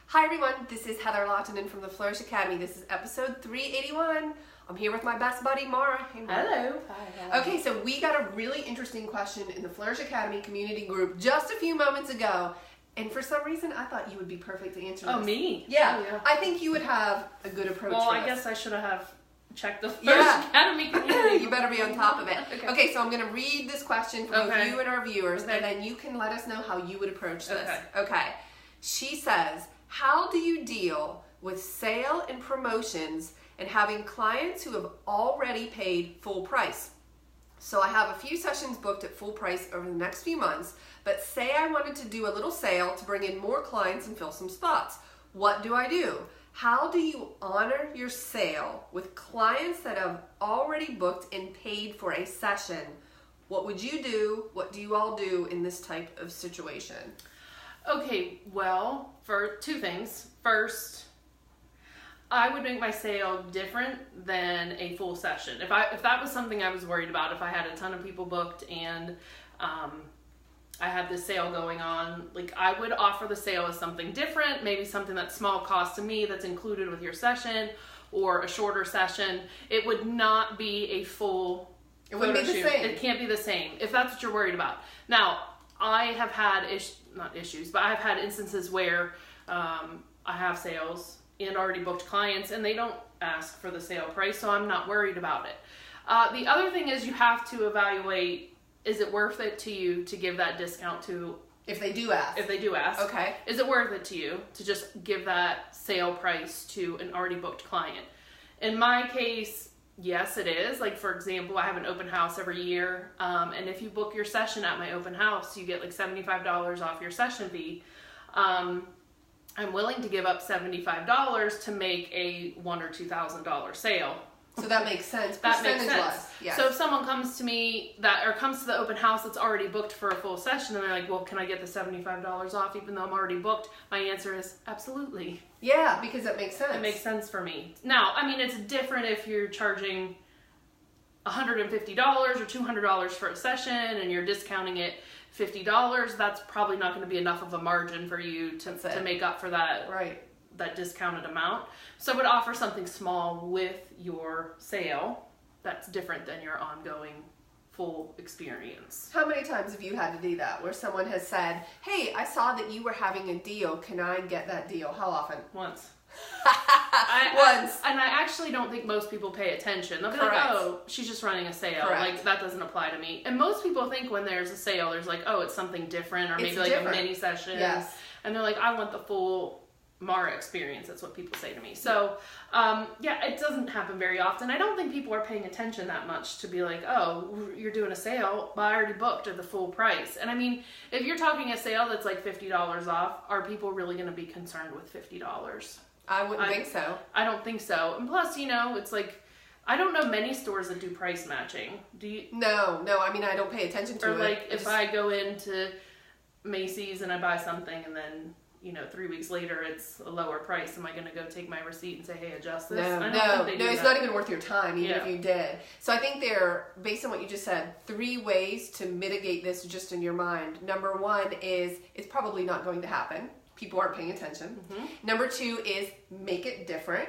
Hi everyone, this is Heather Lottinen from the Flourish.Academy. This is episode 381. I'm here with my best buddy, Mara. Hey, Mara. Hello. Hi. Okay, so we got a really interesting question in the Flourish.Academy community group just a few moments ago. And for some reason, I thought you would be perfect to answer this. Oh, me? Yeah. Oh, yeah. I think you would have a good approach Well, for I this. guess I should have checked the Flourish.Academy community. You better be on top of it. Okay. So I'm going to read this question for both you and our viewers, and then you can let us know how you would approach this. Okay. She says, how do you deal with sale and promotions and having clients who have already paid full price? So I have a few sessions booked at full price over the next few months, but say I wanted to do a little sale to bring in more clients and fill some spots. What do I do? How do you honor your sale with clients that have already booked and paid for a session? What would you do? What do you all do in this type of situation? Okay, well, for two things. First, I would make my sale different than a full session. If that was something I was worried about, if I had a ton of people booked and I had this sale going on, like I would offer the sale as something different, maybe something that's small cost to me that's included with your session or a shorter session. It would not be a full It wouldn't be the same. It can't be the same if that's what you're worried about. Now, I have had I've had instances where I have sales and already booked clients and they don't ask for the sale price, so I'm not worried about it. The other thing is you have to evaluate, is it worth it to you to give that discount to... If they do ask. If they do ask. Okay. Is it worth it to you to just give that sale price to an already booked client? In my case, yes, it is. Like, for example, I have an open house every year, and if you book your session at my open house, you get like $75 off your session fee. I'm willing to give up $75 to make a $1,000 or $2,000 sale. So that makes sense. That makes sense. Percentage-wise, yes. So if someone comes to me comes to the open house that's already booked for a full session, and they're like, well, can I get the $75 off even though I'm already booked? My answer is absolutely. Yeah, because that makes sense. It makes sense for me. Now, I mean, it's different if you're charging $150 or $200 for a session and you're discounting it $50. That's probably not going to be enough of a margin for you to make up for that. Right. That discounted amount. So I would offer something small with your sale that's different than your ongoing full experience. How many times have you had to do that where someone has said, hey, I saw that you were having a deal, can I get that deal? How often? Once. Once. And I actually don't think most people pay attention. They'll be like, oh, she's just running a sale. Correct. Like, that doesn't apply to me. And most people think when there's a sale, there's like, oh, it's something different, or maybe like a mini session. Yes. And they're like, I want the full Mara experience. That's what people say to me. So, yeah, it doesn't happen very often. I don't think people are paying attention that much to be like, oh, you're doing a sale, but I already booked at the full price. And I mean, if you're talking a sale that's like $50 off, are people really going to be concerned with $50? I wouldn't think so. I don't think so. And plus, you know, it's like, I don't know many stores that do price matching. Do you? No. I mean, I don't pay attention to it. Or like, if I go into Macy's and I buy something and then, you know, 3 weeks later it's a lower price, am I going to go take my receipt and say, hey, adjust this? No, it's not even worth your time, even if you did. So I think there are, based on what you just said, 3 ways to mitigate this just in your mind. Number 1 is it's probably not going to happen. People aren't paying attention. Mm-hmm. Number 2 is make it different.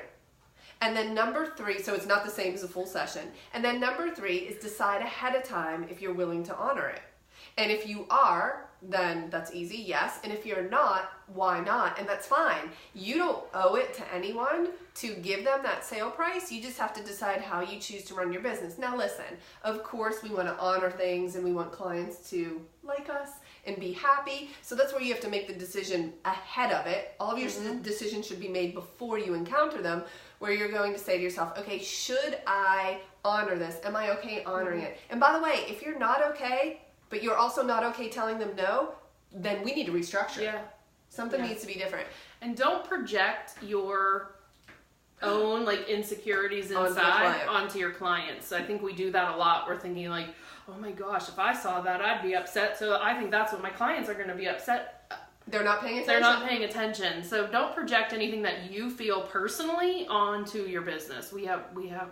And then number 3, so it's not the same as a full session. And then number 3 is decide ahead of time if you're willing to honor it. And if you are, then that's easy, yes. And if you're not, why not? And that's fine. You don't owe it to anyone to give them that sale price. You just have to decide how you choose to run your business. Now listen, of course we want to honor things and we want clients to like us and be happy. So that's where you have to make the decision ahead of it. All of your decisions should be made before you encounter them, where you're going to say to yourself, okay, should I honor this? Am I okay honoring it? And by the way, if you're not okay, but you're also not okay telling them no, then we need to restructure. Yeah. Something needs to be different. And don't project your own like insecurities inside onto your clients. I think we do that a lot. We're thinking like, oh my gosh, if I saw that, I'd be upset. So I think that's what my clients are going to be upset. They're not paying attention. They're not paying attention. So don't project anything that you feel personally onto your business. We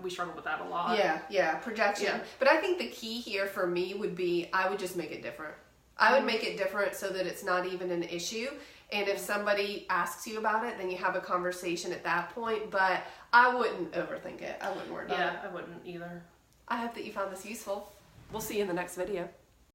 struggle with that a lot. Yeah, projection. Yeah. But I think the key here for me would be I would just make it different. I would make it different so that it's not even an issue. And if somebody asks you about it, then you have a conversation at that point. But I wouldn't overthink it. I wouldn't worry about it. Yeah, I wouldn't either. I hope that you found this useful. We'll see you in the next video.